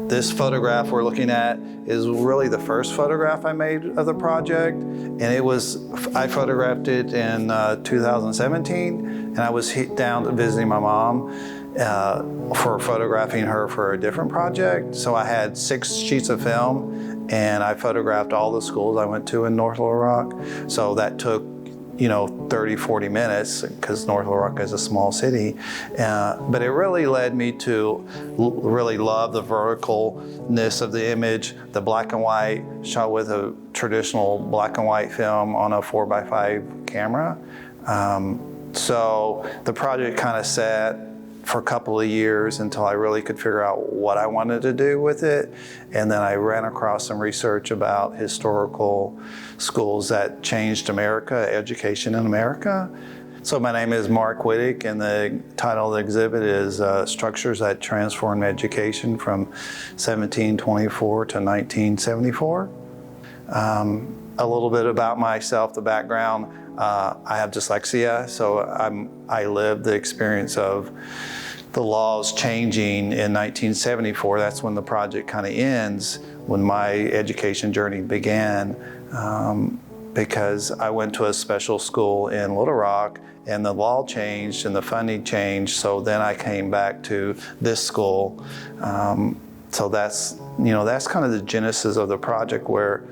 This photograph we're looking at is really the first photograph I made of the project, and I photographed it in 2017, and I was down visiting my mom for photographing her for a different project. So I had 6 sheets of film, and I photographed all the schools I went to in North Little Rock. So that took 30, 40 minutes, because North Little Rock is a small city. But it really led me to really love the verticalness of the image, the black and white, shot with a traditional black and white film on a 4x5 camera. So the project kind of sat for a couple of years until I really could figure out what I wanted to do with it. And then I ran across some research about historical schools that changed America, education in America. So my name is Mark Wittig, and the title of the exhibit is Structures That Transformed Education from 1724 to 1974. A little bit about myself, the background. I have dyslexia, so I lived the experience of the laws changing in 1974. That's when the project kind of ends, when my education journey began, because I went to a special school in Little Rock, and the law changed and the funding changed. So then I came back to this school. So that's kind of the genesis of the project, where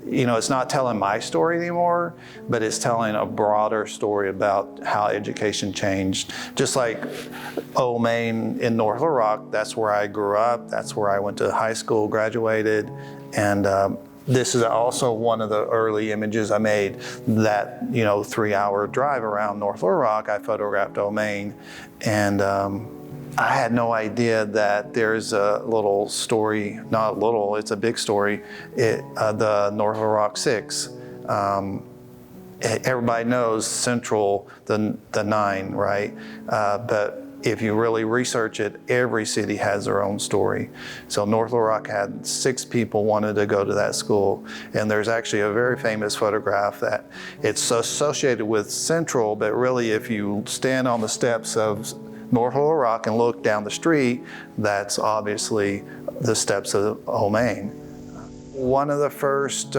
it's not telling my story anymore, but it's telling a broader story about how education changed. Just like Old Main in North Little Rock, that's where I grew up, that's where I went to high school, graduated, and this is also one of the early images I made. That 3-hour drive around North Little Rock, I photographed Old Main, and I had no idea that there's a little story, not little, it's a big story, the North Little Rock 6. Everybody knows Central, the 9, right? But if you really research it, every city has their own story. So North Little Rock had 6 people wanted to go to that school. And there's actually a very famous photograph that it's associated with Central, but really if you stand on the steps of North Little Rock and look down the street, that's obviously the steps of Old Main. One of the first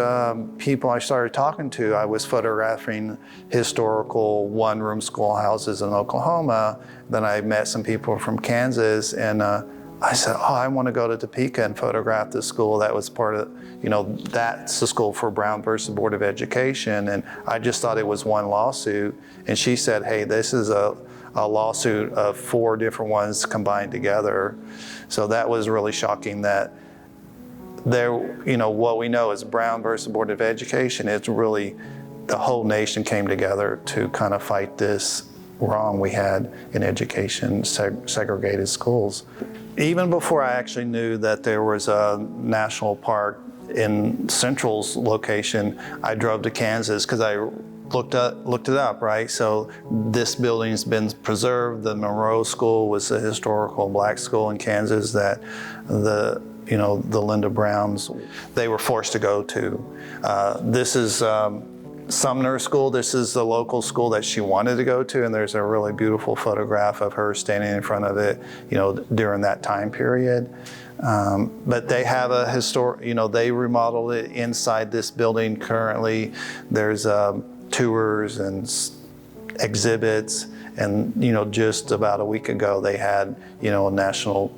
people I started talking to, I was photographing historical one-room schoolhouses in Oklahoma. Then I met some people from Kansas, and I said, I want to go to Topeka and photograph the school that was part of, that's the school for Brown versus Board of Education. And I just thought it was one lawsuit. And she said, hey, this is a lawsuit of 4 different ones combined together. So that was really shocking that there, what we know is Brown versus Board of Education. It's really, the whole nation came together to kind of fight this wrong we had in education, segregated schools. Even before I actually knew that there was a national park in Central's location, I drove to Kansas because I looked it up, right? So this building's been preserved. The Monroe School was a historical black school in Kansas that the Linda Browns, they were forced to go to. This is Sumner School. This is the local school that she wanted to go to, and there's a really beautiful photograph of her standing in front of it, during that time period. But they have a they remodeled it inside this building currently. There's tours and exhibits, and just about a week ago they had a national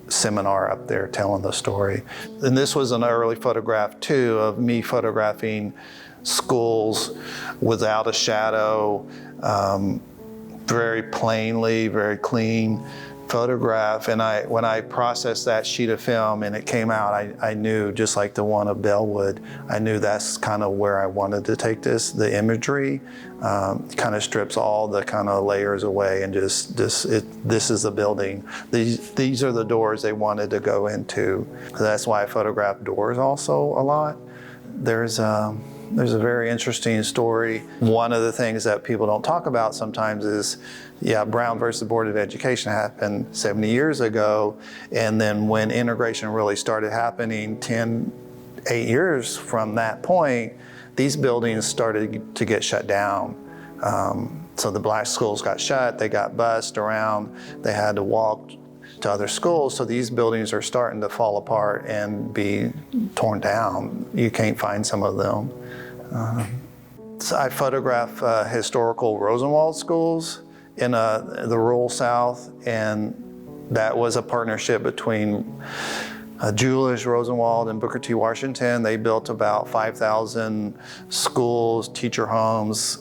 seminar up there telling the story. And this was an early photograph too of me photographing schools without a shadow, very plainly, very clean photograph. And when I processed that sheet of film and it came out, I knew, just like the one of Bellwood, I knew that's kind of where I wanted to take this. The imagery kind of strips all the kind of layers away, and this is the building. These are the doors they wanted to go into. That's why I photograph doors also a lot. There's a very interesting story. One of the things that people don't talk about sometimes is, Brown versus Board of Education happened 70 years ago, and then when integration really started happening 8 years from that point, these buildings started to get shut down. So the black schools got shut, they got bused around, they had to walk to other schools. So these buildings are starting to fall apart and be torn down. You can't find some of them. So I photograph historical Rosenwald schools in the rural South, and that was a partnership between Julius Rosenwald and Booker T. Washington. They built about 5,000 schools, teacher homes,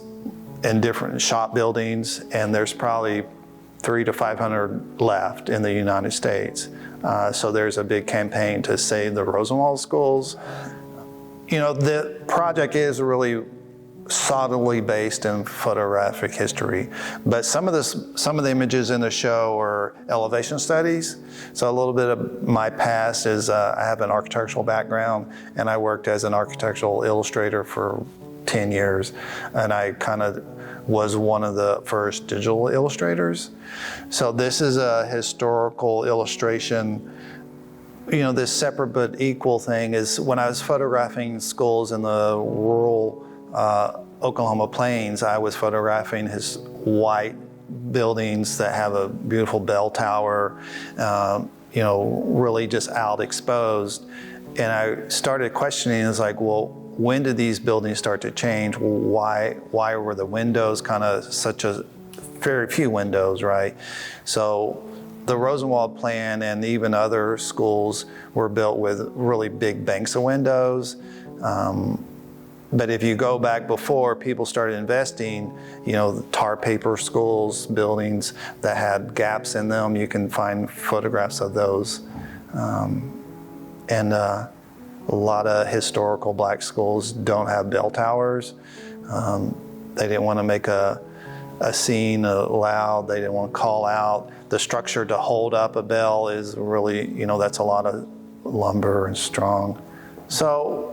and different shop buildings, and there's probably 300 to 500 left in the United States. So there's a big campaign to save the Rosenwald schools. You know, the project is really solidly based in photographic history, but some of the images in the show are elevation studies. So a little bit of my past is I have an architectural background, and I worked as an architectural illustrator for 10 years, and I kind of was one of the first digital illustrators. So this is a historical illustration. You know, this separate but equal thing is when I was photographing schools in the rural Oklahoma plains, I was photographing his white buildings that have a beautiful bell tower, you know, really just out exposed. And I started questioning, it's like, well, when did these buildings start to change? Why were the windows kind of very few windows, right? So the Rosenwald plan and even other schools were built with really big banks of windows. But if you go back before people started investing, you know, tar paper schools, buildings that had gaps in them, you can find photographs of those. And a lot of historical black schools don't have bell towers. They didn't want to make a scene loud. They didn't want to call out. The structure to hold up a bell is really, you know, that's a lot of lumber and strong. So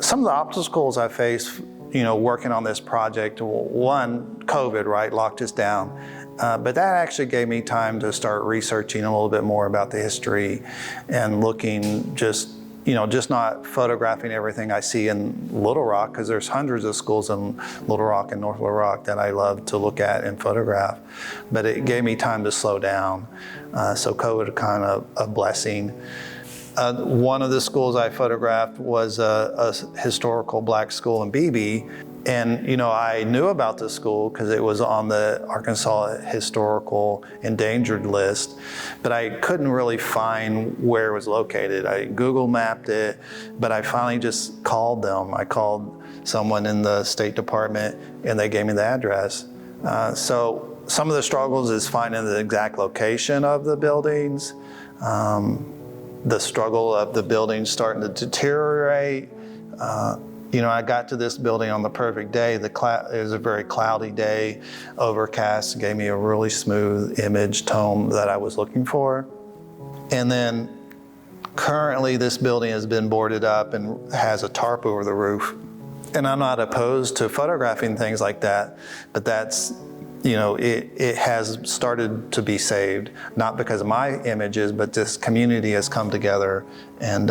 some of the obstacles I faced, you know, working on this project, one, COVID, right, locked us down. But that actually gave me time to start researching a little bit more about the history and looking just not photographing everything I see in Little Rock, because there's hundreds of schools in Little Rock and North Little Rock that I love to look at and photograph. But it gave me time to slow down. So COVID kind of a blessing. One of the schools I photographed was a historical black school in Beebe. And, you know, I knew about the school because it was on the Arkansas Historical Endangered list, but I couldn't really find where it was located. I Google mapped it, but I finally just called them. I called someone in the State Department, and they gave me the address. So some of the struggles is finding the exact location of the buildings, the struggle of the buildings starting to deteriorate. You know, I got to this building on the perfect day. It was a very cloudy day, overcast, gave me a really smooth image tone that I was looking for. And then currently this building has been boarded up and has a tarp over the roof. And I'm not opposed to photographing things like that, but that's, you know, it has started to be saved, not because of my images, but this community has come together, and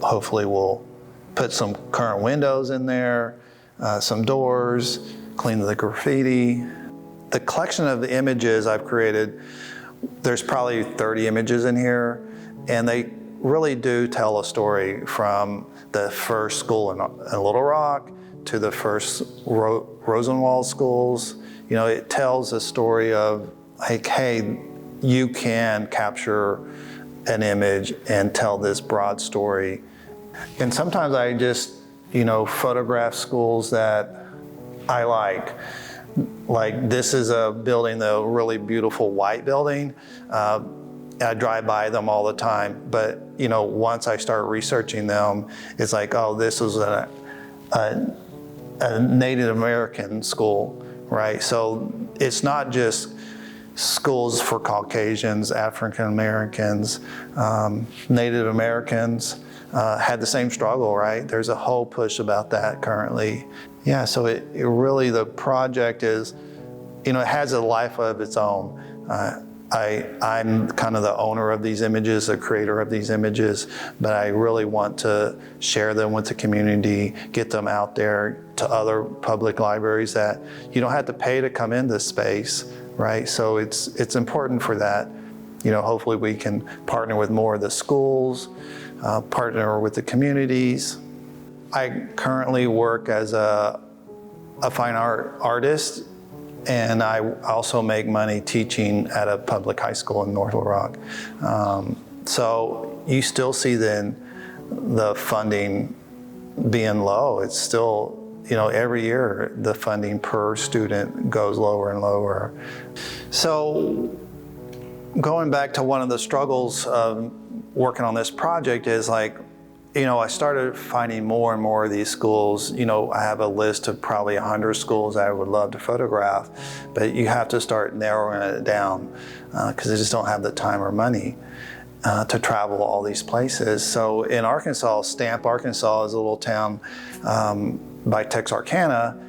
hopefully we'll put some current windows in there, some doors, clean the graffiti. The collection of the images I've created, there's probably 30 images in here, and they really do tell a story from the first school in Little Rock to the first Rosenwald schools. You know, it tells a story of, like, hey, you can capture an image and tell this broad story. And sometimes I just, you know, photograph schools that I like. Like, this is a building, the really beautiful white building. I drive by them all the time, but, you know, once I start researching them, it's like, oh, this is a Native American school, right? So it's not just schools for Caucasians, African Americans, Native Americans. Had the same struggle, right? There's a whole push about that currently. Yeah, so it really, the project is, you know, it has a life of its own. I'm kind of the owner of these images, the creator of these images, but I really want to share them with the community, get them out there to other public libraries that you don't have to pay to come in this space, right? So it's important for that. hopefully we can partner with more of the schools, partner with the communities. I currently work as a fine art artist, and I also make money teaching at a public high school in North Little Rock. So you still see then the funding being low. It's still, every year the funding per student goes lower and lower. So going back to one of the struggles of working on this project is I started finding more and more of these schools. I have a list of probably 100 schools I would love to photograph, but you have to start narrowing it down because I just don't have the time or money to travel all these places. So in Arkansas, Stamp, Arkansas is a little town by Texarkana.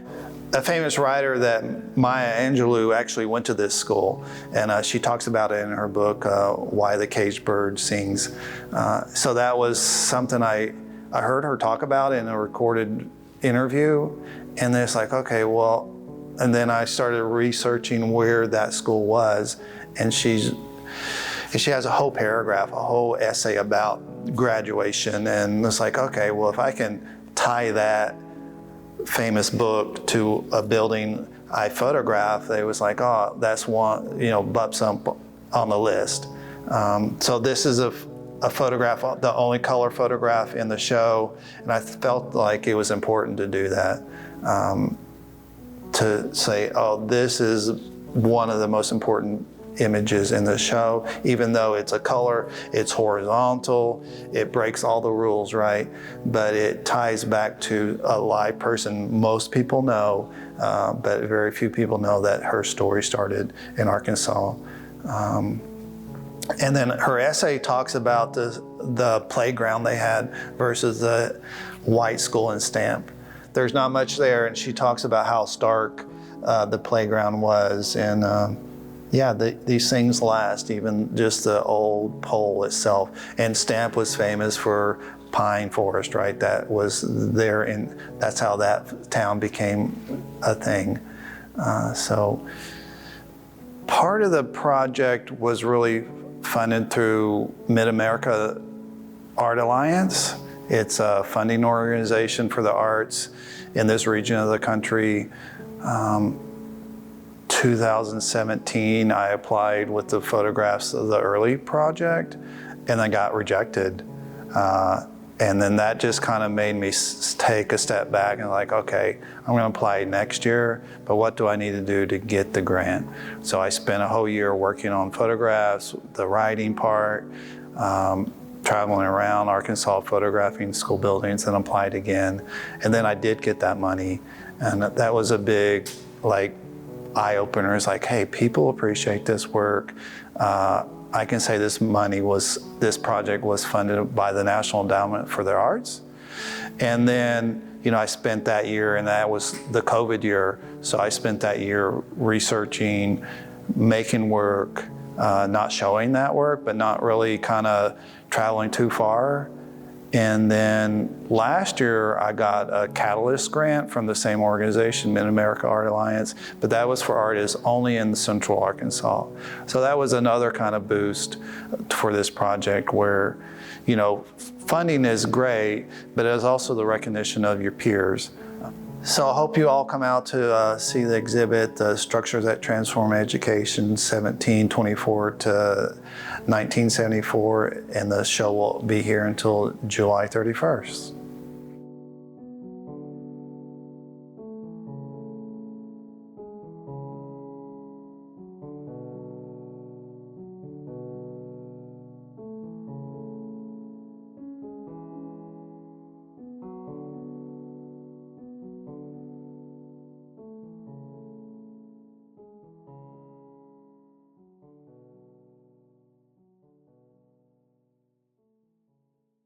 A famous writer that Maya Angelou actually went to this school, and she talks about it in her book, Why the Caged Bird Sings. So that was something I heard her talk about in a recorded interview, and then it's okay, well, and then I started researching where that school was, and she has a whole paragraph, a whole essay about graduation, and it's okay, well, if I can tie that famous book to a building I photographed, they was oh, that's one, bumps up on the list. So this is a photograph, the only color photograph in the show, and I felt like it was important to do that, to say, oh, this is one of the most important images in the show. Even though it's a color, it's horizontal, it breaks all the rules, right? But it ties back to a live person most people know, but very few people know that her story started in Arkansas. And then her essay talks about the playground they had versus the white school in Stamp. There's not much there, and she talks about how stark the playground was, and these things last, even just the old pole itself. And Stamp was famous for pine forest, right? That was there, and that's how that town became a thing. So part of the project was really funded through Mid-America Art Alliance. It's a funding organization for the arts in this region of the country. 2017, I applied with the photographs of the early project, and I got rejected. And then that just kind of made me take a step back and okay, I'm going to apply next year, but what do I need to do to get the grant? So I spent a whole year working on photographs, the writing part, traveling around Arkansas photographing school buildings, and applied again. And then I did get that money, and that was a big eye-opener. It's hey, people appreciate this work. I can say this project was funded by the National Endowment for the Arts. And then, I spent that year, and that was the COVID year, so I spent that year researching, making work, not showing that work, but not really kind of traveling too far. And then last year, I got a Catalyst grant from the same organization, Mid-America Art Alliance, but that was for artists only in Central Arkansas. So that was another kind of boost for this project where, funding is great, but it is also the recognition of your peers. So I hope you all come out to see the exhibit, the Structures That Transform Education, 1724 to 1974, and the show will be here until July 31st.